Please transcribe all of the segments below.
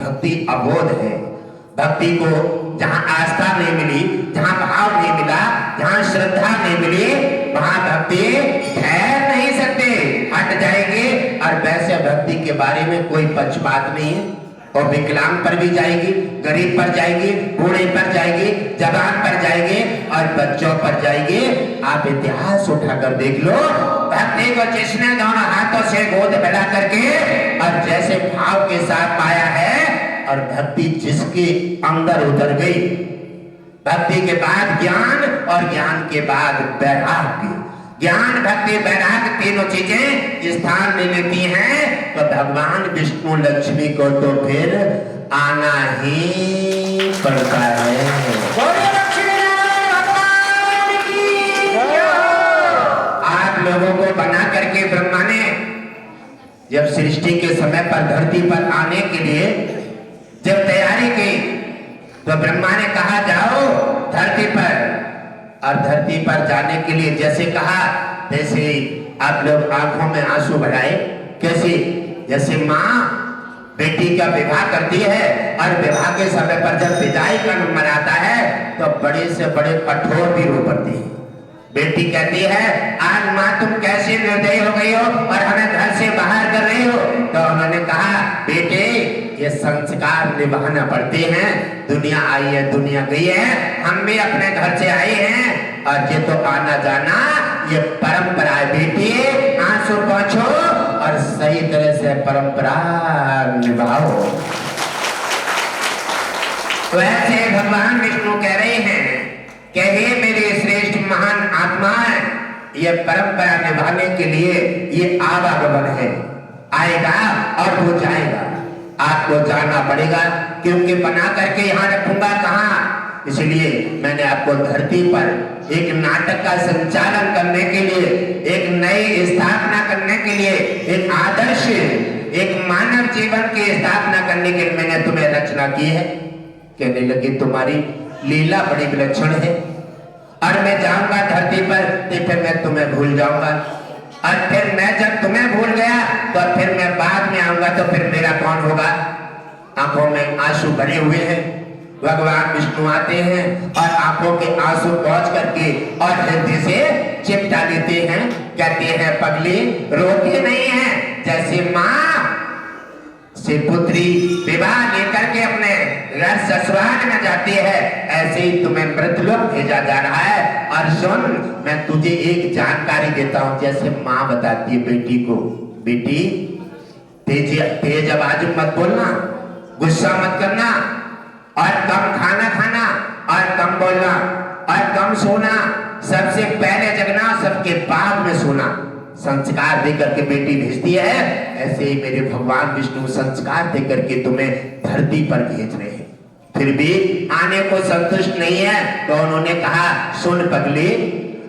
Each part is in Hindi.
भक्ति अबोध है। भक्ति को जहाँ आस्था नहीं मिली, जहाँ भाव नहीं मिला, जहाँ श्रद्धा नहीं मिली, वहां भक्ति ठहर नहीं सकते, हट जाएंगे। और वैसे भक्ति के बारे में कोई पक्षपात नहीं है। और विकलांग पर भी जाएगी, गरीब पर जाएगी, बूढ़े पर जाएगी, जवान पर जाएगी और बच्चों पर जाएगी। आप इतिहास उठाकर देख लो, भक्ति को जिसने दोनों हाथों से गोद मिला करके और जैसे भाव के साथ पाया है, और भक्ति जिसके अंदर उतर गई, भक्ति के बाद ज्ञान और ज्ञान के बाद वैराग्य, ज्ञान भक्ति वैराग्य तीनों चीजें स्थान ले लेती हैं, तो भगवान विष्णु लक्ष्मी को तो फिर आना ही पड़ता है। आप लोगों को बना करके ब्रह्मा ने जब सृष्टि के समय पर धरती पर आने के लिए जब तैयारी की, तो ब्रह्मा ने कहा जाओ धरती पर। और धरती पर जाने के लिए जैसे कहा, जैसे आप लोग आंखों में आंसू भराए, कैसे जैसे माँ बेटी का विवाह करती है और विवाह के समय पर जब विदाई का नंबर आता है तो बड़े से बड़े कठोर भी रो पड़ती है। बेटी कहती है, आज माँ तुम कैसे निर्दयी हो गई हो और हमें घर से बाहर कर रही हो। तो उन्होंने कहा, बेटे ये संस्कार निभाना पड़ते हैं। दुनिया आई है, दुनिया गई है, हम भी अपने घर से आए हैं और ये तो आना जाना ये परंपरा है। बेटी आंसू पोंछो और सही तरह से परंपरा निभाओ। तो ऐसे भगवान विष्णु कह रहे हैं कि हे मेरे श्रेष्ठ महान आत्मा, ये परंपरा निभाने के लिए ये आवागमन है, आएगा और वो जाएगा। आपको जाना पड़ेगा, क्योंकि बना करके यहाँ रखूंगा कहाँ। इसलिए मैंने आपको धरती पर एक नाटक का संचालन करने के लिए, एक नई स्थापना करने के लिए, एक आदर्श, एक मानव जीवन की स्थापना करने के लिए मैंने तुम्हें रचना की है। कहने लगे, तुम्हारी लीला बड़ी विलक्षण है और मैं जाऊंगा धरती पर तो फिर मैं तुम्हें भूल जाऊंगा, और फिर मैं जब तुम्हें भूल गया तो फिर मैं बाद में आऊंगा तो फिर मेरा कौन होगा। आंखों में आंसू भरे हुए हैं, भगवान विष्णु आते हैं और आंखों के आंसू पहुंच करके और हृदय से चिपटा लेते हैं। कहते हैं, पगली रोती नहीं है, जैसे माँ से पुत्री विवाह लेकर के अपने घर ससुराल में जाती है, ऐसे ही तुम्हें मृतलोक भेजा जा रहा है। और सुन, मैं तुझे एक जानकारी देता हूं, जैसे माँ बताती है बेटी को, बेटी तेज आवाज मत बोलना, गुस्सा मत करना, और कम खाना खाना, और कम बोलना, और कम सोना, सबसे पहले जगना, सबके बाद में सोना। संस्कार देकर के बेटी भेजती है, ऐसे ही मेरे भगवान विष्णु संस्कार देकर के तुम्हें धरती पर भेज रहे हैं। फिर भी आने को संतुष्ट नहीं है, तो उन्होंने कहा, सुन पगली,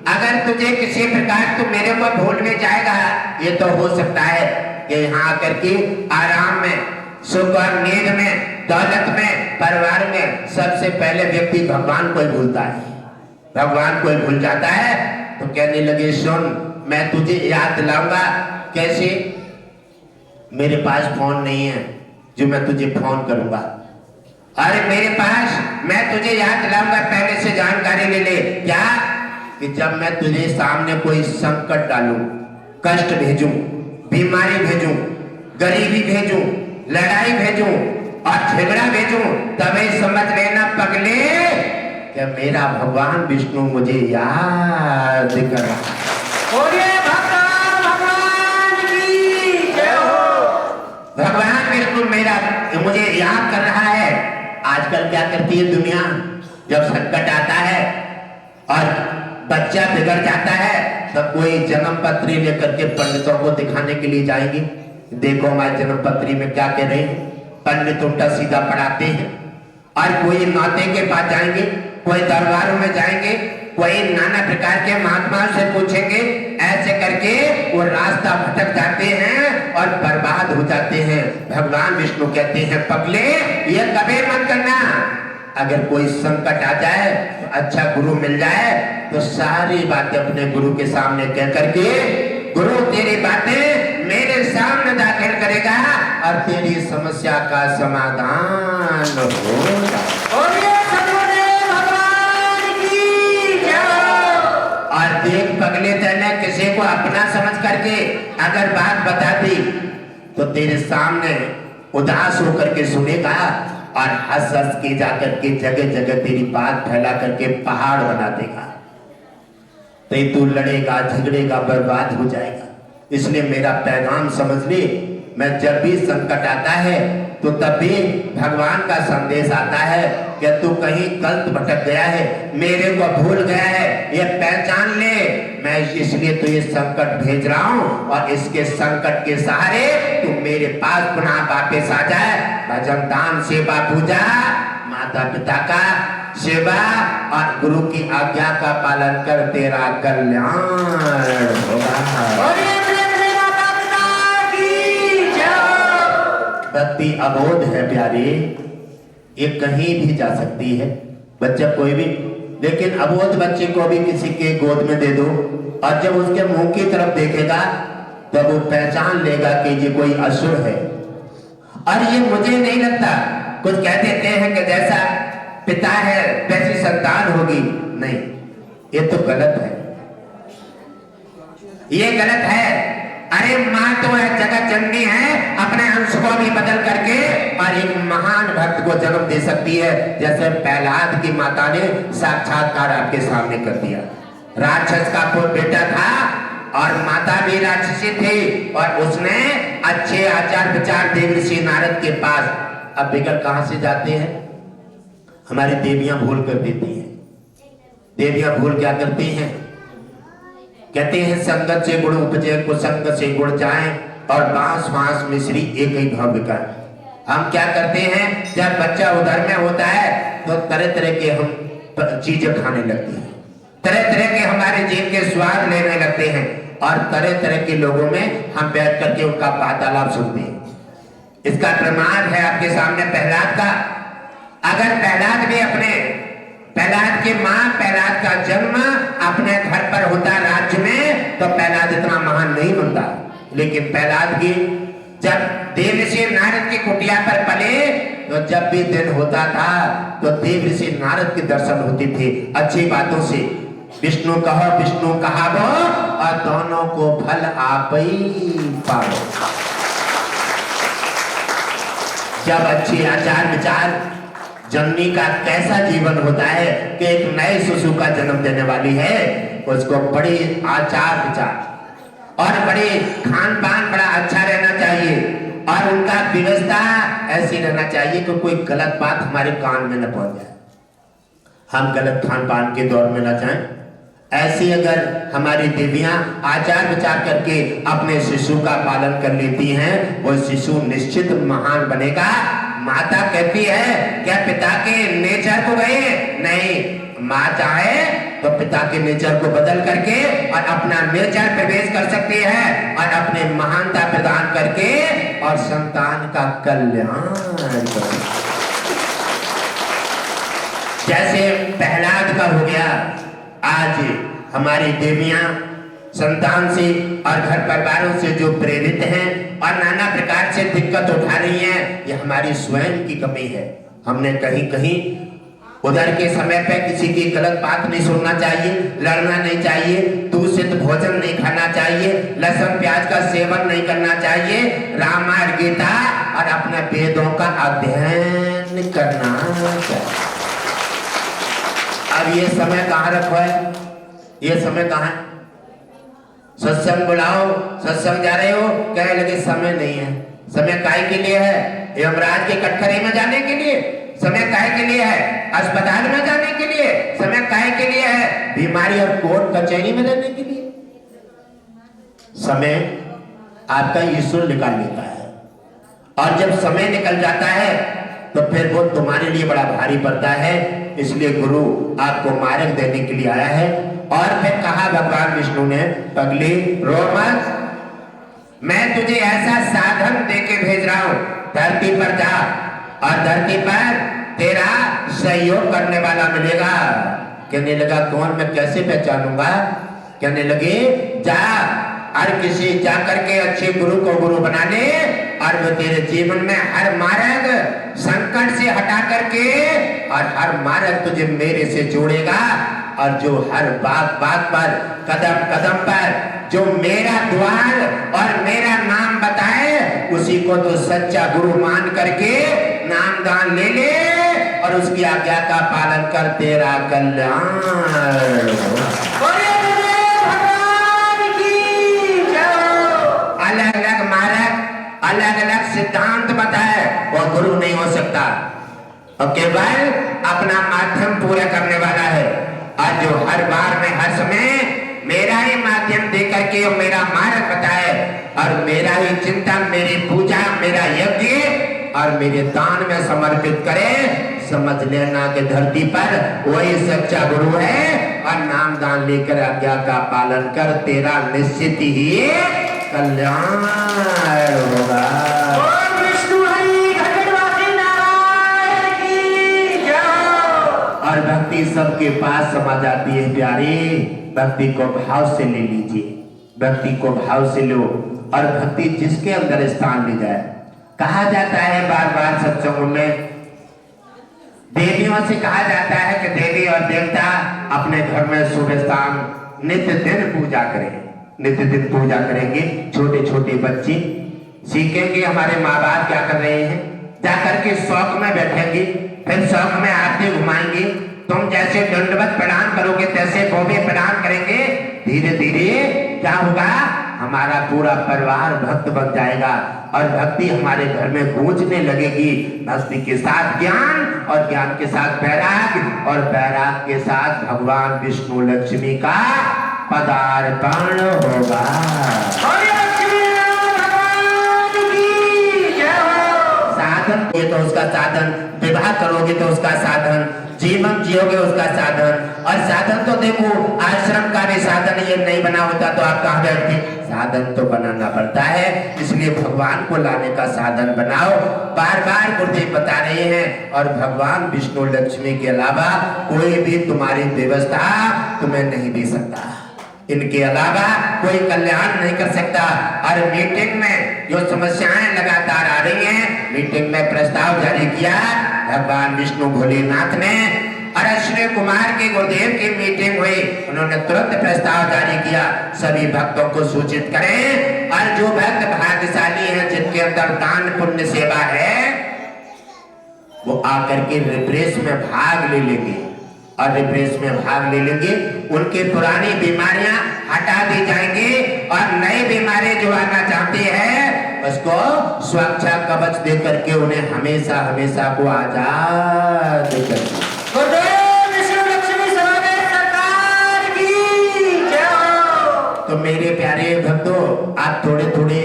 अगर तुझे किसी प्रकार तू मेरे को भूल में जाएगा, ये तो हो सकता है कि यहाँ आकर के आराम में, सुख और नींद में, दौलत में, परिवार में सबसे पहले व्यक्ति भगवान को ही भूलता है, भगवान को ही भूल जाता है। तो कहने लगे, सुन, मैं तुझे याद दिलाऊंगा। कैसे? मेरे पास फोन नहीं है जो मैं तुझे फोन करूंगा, अरे मेरे पास, मैं तुझे याद दिलाऊंगा, पहले से जानकारी ले ले। क्या? कि जब मैं तुझे सामने कोई संकट डालूं, कष्ट भेजूं, बीमारी भेजूं, गरीबी भेजूं, लड़ाई भेजूं और झगड़ा भेजूं, तभी समझ लेना पगले कि मेरा भगवान विष्णु मुझे याद कर रहा है। भगवान की जय हो। भगवान विष्णु मेरा मुझे याद कर रहा है। आजकल क्या करती है दुनिया, जब संकट आता है और बच्चा बिगड़ जाता है तो कोई जन्म पत्री लेकर के पंडितों को दिखाने के लिए जाएंगी। देखो हमारे जन्म पत्री में क्या कह रहे हैं, पंडित उल्टा सीधा पढ़ाते हैं। और कोई नाते के पास जाएंगे, कोई दरबारों में जाएंगे, कोई नाना प्रकार के महात्माओं से पूछेंगे, ऐसे करके वो रास्ता भटक जाते हैं और बर्बाद हो जाते हैं। भगवान विष्णु कहते हैं, पगले ये कभी मत करना। अगर कोई संकट आ जाए, अच्छा गुरु मिल जाए, तो सारी बातें अपने गुरु के सामने कह करके, गुरु तेरी बातें मेरे सामने दाखिल करेगा और तेरी समस्या का समाधान होगा। और देख पगले, तेने किसी को अपना समझ करके अगर बात बता दी तो तेरे सामने उदास होकर के सुनेगा और हंस हंस के जाकर के जगह जगह तेरी बात फैला करके पहाड़ बना देगा। तो तू लड़ेगा, झगड़ेगा, बर्बाद हो जाएगा। इसलिए मेरा पैगाम समझ ले, मैं जब भी संकट आता है तो तब भी भगवान का संदेश आता है कि तू कहीं गलत भटक गया है, मेरे को भूल गया है, ये पहचान ले। मैं इसलिए तो ये संकट भेज रहा हूँ और इसके संकट के सहारे तू मेरे पास पुनः वापस आ जाए। भजन, दान, सेवा, पूजा, माता पिता का सेवा और गुरु की आज्ञा का पालन कर, तेरा कल्याण होगा। भक्ति अबोध है प्यारे, ये कहीं भी जा सकती है, बच्चा कोई भी। लेकिन अबोध बच्चे को भी किसी के गोद में दे दो और जब उसके मुंह की तरफ देखेगा तब वो पहचान लेगा कि ये कोई असुर है। और ये मुझे नहीं लगता, कुछ कह देते हैं कि जैसा पिता है वैसी संतान होगी, नहीं, ये तो गलत है, ये गलत है। अरे माँ तो है, जगत जननी है, अपने अंश को भी बदल करके और एक महान भक्त को जन्म दे सकती है। जैसे प्रहलाद की माता ने साक्षात्कार आपके सामने कर दिया। राक्षस का पुत्र बेटा था और माता भी राक्षसी थी और उसने अच्छे आचार विचार देव ऋषि नारद के पास। अब बिगड़ कहां से जाते हैं? हमारी देवियां भूल कर देती हैं। देवियां भूल क्या करती हैं? कहते हैं संगत से गुण उपजे, कुसंग से गुण जाए और बांस बांस मिश्री एक ही भाव का। हम क्या करते हैं, जब बच्चा उधर में होता है तो तरह तरह के हम चीजें खाने लगते हैं, तरह तरह के हमारे जीव के स्वाद लेने लगते हैं और तरह तरह के लोगों में हम बैठ करके उनका वार्तालाप सुनते हैं। इसका प्रमाण है आपके सामने प्रहलाद का। अगर प्रहलाद भी प्रहलाद की माँ, प्रहलाद का जन्म अपने घर पर होता राज्य में तो प्रहलाद इतना महान नहीं बनता। लेकिन प्रहलाद की जब देव ऋषि नारद की कुटिया पर पले तो जब भी दिन होता था तो देव ऋषि नारद के दर्शन होते थे अच्छी बातों से। विष्णु कहो विष्णु कहावो और दोनों को फल आप ही पाओ। जब अच्छे आचार विचार, जननी का कैसा जीवन होता है कि एक नए शिशु का जन्म देने वाली है, उसको बड़े आचार विचार और बड़े खान पान बड़ा अच्छा रहना चाहिए और उनका व्यवस्था ऐसी रहना चाहिए कि कोई गलत बात हमारे कान में न पहुंच जाए, हम गलत खान पान के दौर में न जाएं। ऐसी अगर हमारी देवियां आचार विचार करके अपने शिशु का पालन कर लेती हैं, वो शिशु निश्चित महान बनेगा। माता कहती है क्या पिता के नेचर को गए? नहीं, माँ चाहे तो पिता के नेचर को बदल करके और अपना नेचर प्रवेश कर सकती है और अपने महानता प्रदान करके और संतान का कल्याण कर। जैसे प्रहलाद का हो गया, आज हमारी देवियां संतान से और घर परिवारों से जो प्रेरित हैं और नाना प्रकार से दिक्कत उठा रही हैं, ये हमारी स्वयं की कमी है। हमने कहीं कहीं उधर के समय पे किसी की गलत बात नहीं सुनना चाहिए, लड़ना नहीं चाहिए, दूषित भोजन नहीं खाना चाहिए, लहसुन प्याज का सेवन नहीं करना चाहिए, रामायण गीता और अपने वेदों का अध्ययन करना चाहिए। अब ये समय कहाँ रखो है? ये समय कहाँ है? सत्संग बुलाओ, सत्संग जा रहे हो, कहने लगे समय नहीं है। समय काहे के लिए है? यमराज के कटघरे में जाने के लिए? समय काहे के लिए है? अस्पताल में जाने के लिए? समय काहे के लिए है? बीमारी और कोर्ट कचहरी में रहने के लिए? समय आपका ईश्वर निकाल लेता है और जब समय निकल जाता है तो फिर वो तुम्हारे लिए बड़ा भारी पड़ता है। इसलिए गुरु आपको मार्ग देने के लिए आया है। और फिर कहा भगवान विष्णु ने, पगली रो मत, मैं तुझे ऐसा साधन देके भेज रहा हूं, धरती पर जा और धरती पर तेरा सहयोग करने वाला मिलेगा। कहने लगा कौन? मैं कैसे पहचानूंगा? कहने लगे जा हर किसी जाकर के अच्छे गुरु को गुरु बना ले और वो तेरे जीवन में हर मार्ग संकट से हटा करके और हर मार्ग तुझे मेरे से जोड़ेगा। और जो हर बात बात पर कदम कदम पर जो मेरा द्वार और मेरा नाम बताए उसी को तो सच्चा गुरु मान करके नाम दान ले ले और उसकी आज्ञा का पालन कर, तेरा कल्याण। अलग अलग मार्ग अलग अलग सिद्धांत बताए वो गुरु नहीं हो सकता और केवल अपना माध्यम पूरा करने वाला है। और जो हर बार में हर समय मेरा ही माध्यम देकर के मेरा मार्ग बताए और मेरा ही चिंतन, मेरी पूजा, मेरा यज्ञ और मेरे दान में समर्पित करे, समझ लेना कि धरती पर वही सच्चा गुरु है। और नाम दान लेकर आज्ञा का पालन कर, तेरा निश्चित ही कल्याण होगा। और भक्ति सबके पास समा जाती है प्यारे। भक्ति को भाव से ले लीजिए, भक्ति को भाव से लो और भक्ति जिसके अंदर स्थान ले जाए। कहा जाता है बार बार सत्संगों में, देवियों से कहा जाता है कि देवी और देवता अपने घर में सुबह शाम नित्य दिन पूजा करें, नित्य दिन पूजा करेंगे। छोटे छोटे बच्चे सीखेंगे हमारे माँ बाप क्या कर रहे हैं, जाकर के शौक में बैठेंगे, फिर शौक में आरती घुमाएंगे। तुम जैसे दंडवत प्रणाम करोगे तैसे वो भी प्रणाम करेंगे। धीरे धीरे क्या होगा, हमारा पूरा परिवार भक्त बन जाएगा और भक्ति हमारे घर में गूंजने लगेगी। भक्ति के साथ ज्ञान और ज्ञान के साथ वैराग्य और वैराग्य के साथ भगवान विष्णु लक्ष्मी का पदार्पण होगा। साधन ये तो उसका साधन, विवाह करोगे तो उसका साधन, जीवन जियोगे उसका साधन। और साधन तो देखो आश्रम का भी साधन ये नहीं बना होता तो आप कहाँ बैठते, साधन तो बनाना पड़ता है। इसलिए भगवान को लाने का साधन बनाओ। बार बार गुरुदेव बता रहे हैं और भगवान विष्णु लक्ष्मी के अलावा कोई भी तुम्हारी व्यवस्था तुम्हें नहीं दे सकता, इनके अलावा कोई कल्याण नहीं कर सकता। और मीटिंग में जो समस्याएं लगातार आ रही हैं, मीटिंग में प्रस्ताव जारी किया भगवान विष्णु भोलेनाथ ने और अश्विनी कुमार के गुरुदेव की मीटिंग हुई, उन्होंने तुरंत प्रस्ताव जारी किया सभी भक्तों को सूचित करें और जो भक्त भाग्यशाली हैं जिनके अंदर दान पुण्य सेवा है वो आकर के रिफ्रेश में भाग ले लेंगे और रिफ्रेश में भाग ले लेंगे। उनकी पुरानी बीमारियां हटा दी जाएंगी और नई बीमारी जो आना चाहती है उसको सुरक्षा कवच दे करके उन्हें हमेशा हमेशा को आजाद कर। तो मेरे प्यारे भक्तों आप थोड़े थोड़े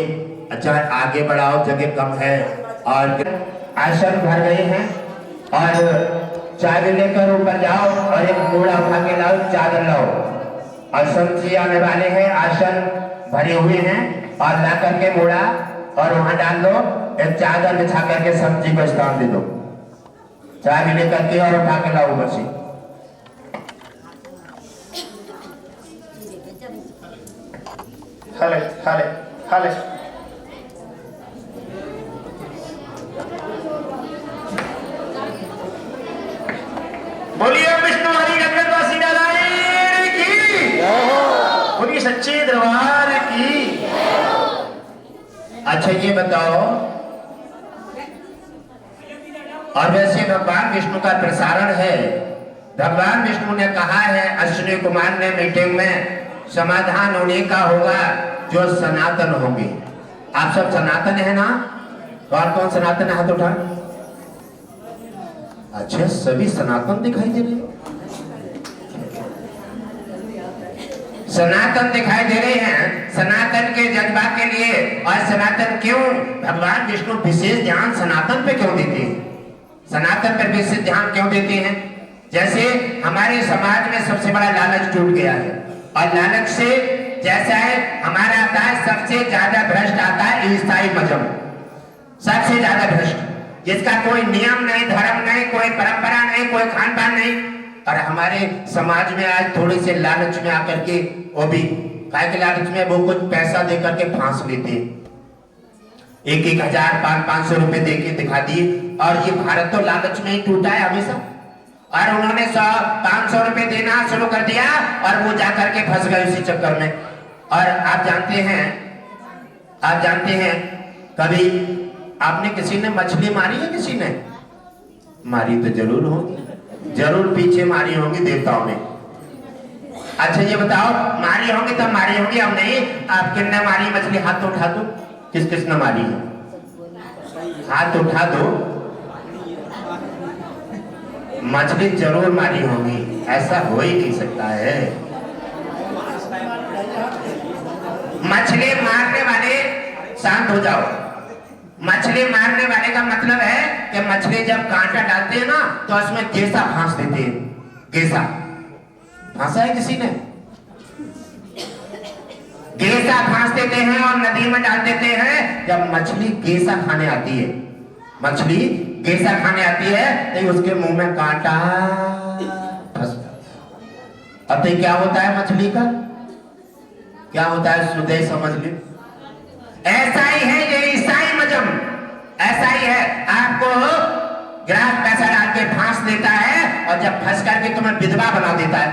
अच्छा आगे बढ़ाओ, जगह कम है और आसन भर गए हैं और चादर लेकर ऊपर जाओ और एक घोड़ा उठा के लाओ, चादर लाओ और संत आने वाले हैं, आसन भरे हुए हैं और ला करके घोड़ा और वहां डाल दो, एक चादर बिछा करके संत जी को स्थान दे दो, चादर लेकर के और उठा के लाओ ऊपर से। हले हले हले बोलिए विष्णु हरि गंगवासी नारायण की, बोलिए सच्चे दरबार की। अच्छा ये बताओ, और वैसे भगवान विष्णु का प्रसारण है, भगवान विष्णु ने कहा है अश्विनी कुमार ने मीटिंग में समाधान होने का होगा जो सनातन होंगे। आप सब सनातन है ना? कौन कौन सनातन है हाथ उठा। अच्छा सभी सनातन दिखाई दे रहे, सनातन दिखाई दे रहे हैं। सनातन के जज्बा के लिए और सनातन क्यों, भगवान विष्णु विशेष ध्यान सनातन पे क्यों देते हैं, सनातन पर विशेष ध्यान क्यों देते हैं? जैसे हमारे समाज में सबसे बड़ा लालच टूट गया है और लालच से जैसा है हमारा आता है सबसे ज्यादा भ्रष्ट आता है ईसाई मजहब, सबसे ज्यादा भ्रष्ट, जिसका कोई नियम नहीं, धर्म नहीं, कोई परंपरा नहीं, कोई खान पान नहीं। और हमारे समाज में आज थोड़े से लालच में आकर के वो भी काय के लालच में वो कुछ पैसा दे करके फांस लेते हैं। 1,000 500 रुपए दे के दिखा दिए। और ये भारत तो लालच में ही टूटा है हमेशा। और उन्होंने 100-500 रुपए देना शुरू कर दिया और वो जाकर के फंस गए उसी चक्कर में। और आप जानते हैं कभी आपने किसी ने मछली मारी है? किसी ने मारी तो जरूर होगी, जरूर पीछे मारी होंगी देवताओं ने। अच्छा ये बताओ, मारी होंगी तब मारी होंगी, हम नहीं। आप किसने मारी मछली? हाथ तो उठा दो, किस किस ने मारी है? हाथ उठा दो। मछली जरूर मारी होगी, ऐसा हो ही नहीं सकता है। मछली मारने वाले शांत हो जाओ। मछली मारने वाले का मतलब है कि मछली जब कांटा डालते हैं ना तो उसमें गेसा फांस देते हैं। गेसा फांसा है किसी ने? गेसा फांस देते हैं और नदी में डाल देते हैं। जब मछली गेसा खाने आती है, मछली गेसा खाने आती है तो उसके मुंह में कांटा फंसता। अब तो क्या होता है मछली का? क्या होता है? सुदय समझ लो। ऐसा ही है ये ईसाई मजम, ऐसा ही है। आपको ग्राहक पैसा डाल के फांस देता है और जब फंस करके तुम्हें विधवा बना देता है,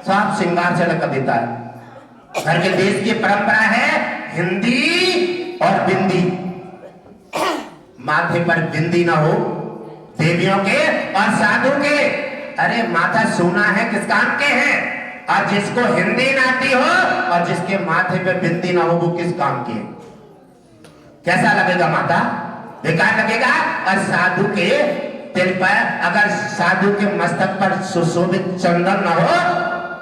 सब श्रृंगार से कर देता है। घर के देश की परंपरा है हिंदी और बिंदी। माथे पर बिंदी ना हो देवियों के और साधु के। अरे माथा सोना है किस काम के हैं? और जिसको हिंदी ना आती हो और जिसके माथे पे बिंदी ना हो वो किस काम की है? कैसा लगेगा? माता बेकार लगेगा। और साधु के दिल पर, अगर साधु के मस्तक पर सुशोभित चंदन ना हो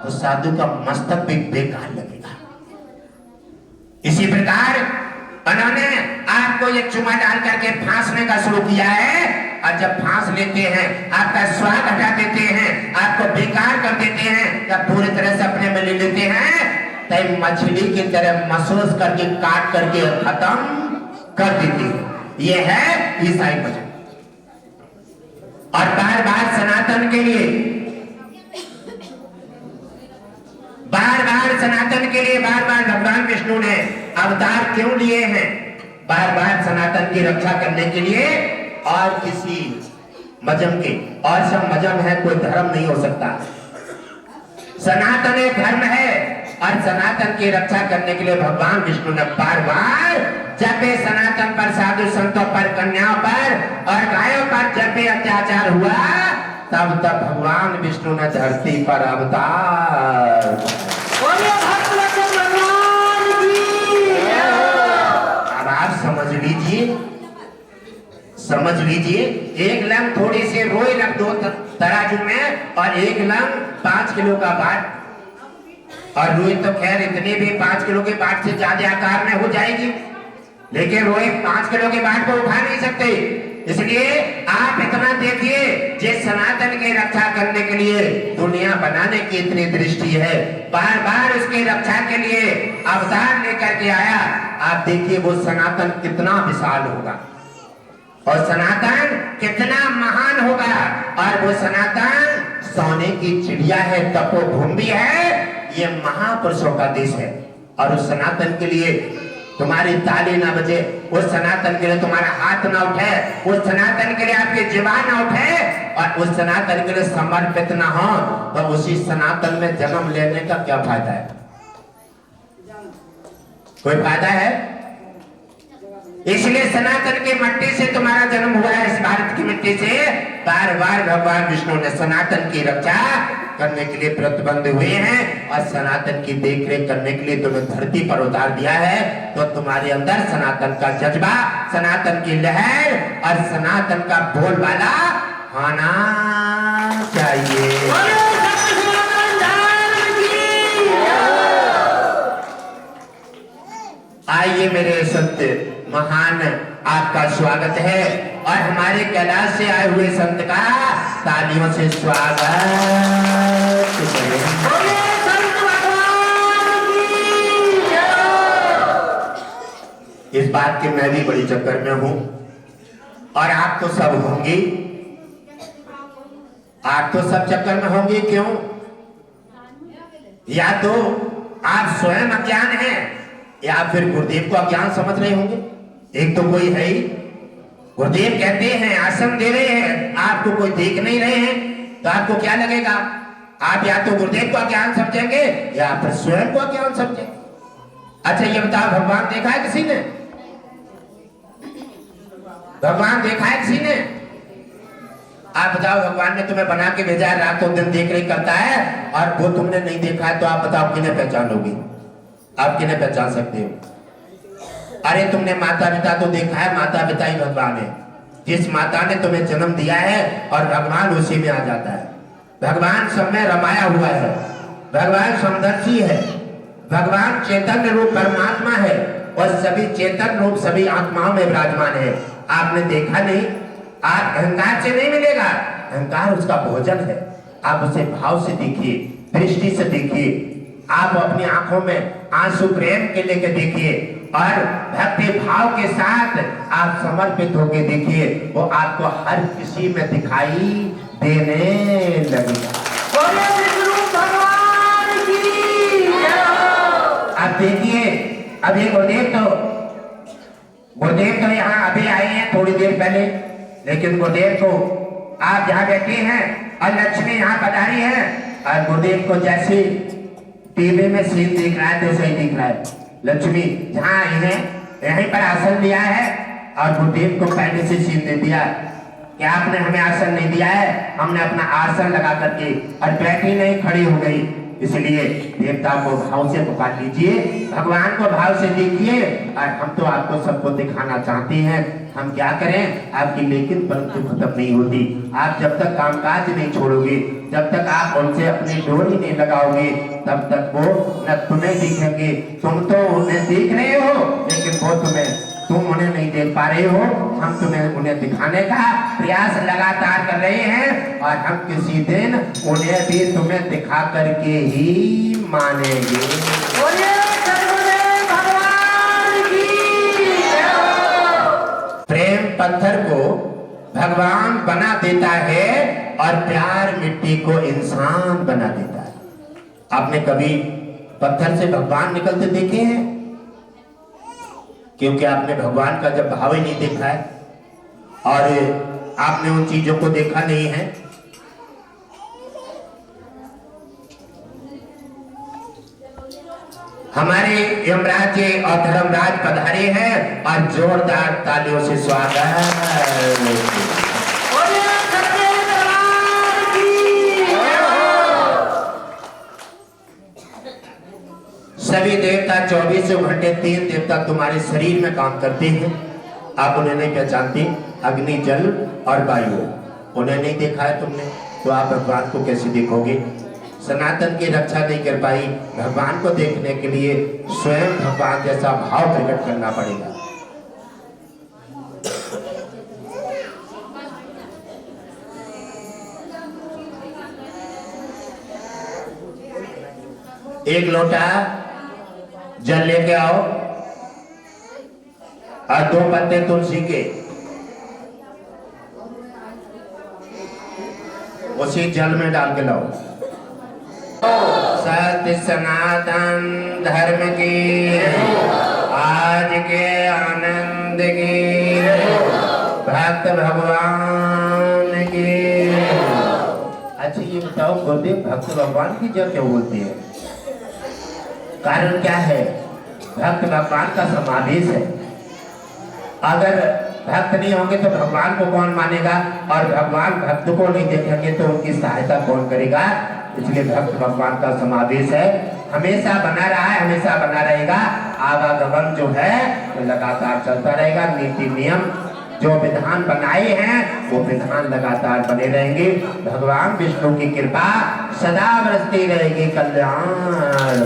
तो साधु का मस्तक भी बेकार लगेगा। इसी प्रकार उन्होंने आपको ये चुमा डाल करके फांसने का शुरू किया है। और जब फांस लेते हैं आपका स्वाद हटा देते हैं, आपको बेकार कर देते हैं, जब पूरी तरह से अपने में ले लेते हैं तब मछली की तरह महसूस करके काट करके खत्म कर देती। ये है ईसाई मजहब। और बार बार सनातन के लिए, बार बार भगवान विष्णु ने अवतार क्यों लिए हैं? बार बार सनातन की रक्षा करने के लिए। और किसी मजहब के और सब मजहब है, कोई धर्म नहीं हो सकता। सनातन एक धर्म है और सनातन की रक्षा करने के लिए भगवान विष्णु ने बार बार जब भी सनातन पर, साधु संतों पर, कन्याओं पर और गायों पर जब भी अत्याचार हुआ तब भगवान विष्णु ने धरती पर अवतार। अब आप समझ लीजिए, एक लंग थोड़ी सी रोई रख दो तराजू में और एक लंग 5 किलो का बाट। और रोई तो खैर इतनी भी 5 किलो के बाट से ज्यादा आकार में हो जाएगी, लेकिन रोई 5 किलो के बाट को उठा नहीं सकते। इसलिए आप इतना देखिए, जिस सनातन की रक्षा करने के लिए दुनिया बनाने की इतनी दृष्टि है, बार बार उसकी रक्षा के लिए अवतार लेकर के आया। आप देखिए वो सनातन कितना विशाल होगा और सनातन कितना महान होगा। और वो सनातन सोने की चिड़िया है, तपोभूमि है, ये महापुरुषों का देश है। और उस सनातन के लिए तुम्हारी ताली ना बजे, उस सनातन के लिए तुम्हारा हाथ ना उठे, उस सनातन के लिए आपकी जीवान ना उठे और उस सनातन के लिए समर्पित ना हो तो उसी सनातन में जन्म लेने का क्या फायदा है? कोई फायदा है? इसलिए सनातन की मिट्टी से तुम्हारा जन्म हुआ है, इस भारत की मिट्टी से। बार बार भगवान विष्णु ने सनातन की रक्षा करने के लिए प्रतिबंध हुए हैं और सनातन की देखरेख करने के लिए तुम्हें धरती पर उतार दिया है। तो तुम्हारे अंदर सनातन का जज्बा, सनातन की लहर और सनातन का बोलबाला होना चाहिए। आइए मेरे संत महान, आपका स्वागत है और हमारे कैलाश से आए हुए संत का तालियों से स्वागत करें। इस बात के मैं भी बड़ी चक्कर में हूं और आप तो सब होंगे, आप तो सब चक्कर में होंगे। क्यों? या तो आप स्वयं अज्ञान हैं या फिर गुरुदेव को अज्ञान समझ रहे होंगे। एक तो कोई है ही, गुरुदेव कहते हैं आसन दे रहे हैं, आपको कोई देख नहीं रहे हैं, तो आपको क्या लगेगा? आप या तो गुरुदेव को अज्ञान समझेंगे या फिर स्वयं को अज्ञान समझेंगे। अच्छा ये बताओ, भगवान देखा है किसी ने? भगवान देखा है किसी ने? आप बताओ, भगवान ने तुम्हें बना के भेजा है, रातों दिन देख रही करता है, और वो तुमने नहीं देखा है, तो आप बताओ किन्हें पहचानोगे? आप किन्हें पहचान सकते हो? अरे तुमने माता पिता तो देखा है, माता पिता ही भगवान है। जिस माता ने तुम्हें जन्म दिया है और भगवान उसी में आ जाता है। भगवान सब में रमाया हुआ है, भगवान समदर्शी है, भगवान चैतन्य रूप परमात्मा है और सभी चेतन रूप सभी आत्माओं में विराजमान है। आपने देखा नहीं? आप अहंकार से नहीं मिलेगा, अहंकार उसका भोजन है। आप उसे भाव से देखिए, दृष्टि से देखिए, आप अपनी आंखों में आंसू प्रेम के लेकर देखिए और भक्ति भाव के साथ आप समर्पित होकर देखिए, वो आपको हर किसी में दिखाई देने लगेगा। आप देखिए, अभी गुरुदेव तो यहाँ अभी आए हैं थोड़ी देर पहले, लेकिन गुरुदेव को आप जहाँ बैठे हैं और लक्ष्मी यहाँ पधारी है, और गुरुदेव को जैसे टीवी में सीन दिख रहा है तो सही दिख रहा है। लक्ष्मी जहाँ आई है यहीं पर आसन दिया है और गुरुदेव को पहले से सीन दे दिया कि आपने हमें आसन नहीं दिया है, हमने अपना आसन लगा करके, और बैठी नहीं खड़ी हो गई। इसलिए देवता को भाव से पुकार लीजिए, भगवान को भाव से देखिए, और हम तो आपको सबको दिखाना चाहते हैं। हम क्या करें आपकी, लेकिन परंतु खत्म नहीं होती। आप जब तक कामकाज नहीं छोड़ोगे, जब तक आप उनसे अपनी डोरी नहीं लगाओगे, तब तक वो न तुम्हें दिखेंगे। तुम तो उन्हें देख रहे हो, लेकिन वो तुम उन्हें नहीं देख पा रहे हो। हम तुम्हें उन्हें दिखाने का प्रयास लगातार कर रहे हैं, और हम किसी दिन उन्हें भी तुम्हें दिखा करके ही मानेंगे। प्रेम पत्थर को भगवान बना देता है और प्यार मिट्टी को इंसान बना देता है। आपने कभी पत्थर से भगवान निकलते देखे हैं? क्योंकि आपने भगवान का जब भाव ही नहीं देखा है और आपने उन चीजों को देखा नहीं है। हमारे यमराज जी और धर्मराज पधारे हैं, और जोरदार तालियों से स्वागत। सभी देवता 24 घंटे 3 देवता तुम्हारे शरीर में काम करते हैं। आप उन्हें नहीं पहचानते, अग्नि जल और वायु, उन्हें नहीं देखा है तुमने, तो आप भगवान को कैसे देखोगे? सनातन की रक्षा नहीं कर पाई, भगवान को देखने के लिए स्वयं भगवान जैसा भाव प्रकट करना पड़ेगा। एक लोटा जल लेके आओ और 2 पत्ते तुलसी के, उसी जल में डाल के लाओ। सत्य सनातन धर्म की, आज के आनंद की, भक्त भगवान की। अच्छा ये बताओ गुरुदेव, भक्त भगवान की जब क्यों बोलती है? कारण क्या है? भक्त भगवान का समावेश है। अगर भक्त नहीं होंगे तो भगवान को कौन मानेगा, और भगवान भक्त को नहीं देखेंगे तो उनकी सहायता कौन करेगा? इसलिए भक्त भगवान का समावेश है, हमेशा बना रहा है, हमेशा बना रहेगा। आवागमन जो है तो लगातार चलता रहेगा। नीति नियम जो विधान बनाए हैं वो विधान लगातार बने रहेंगे। भगवान विष्णु की कृपा सदा बरसती रहेगी। कल्याण।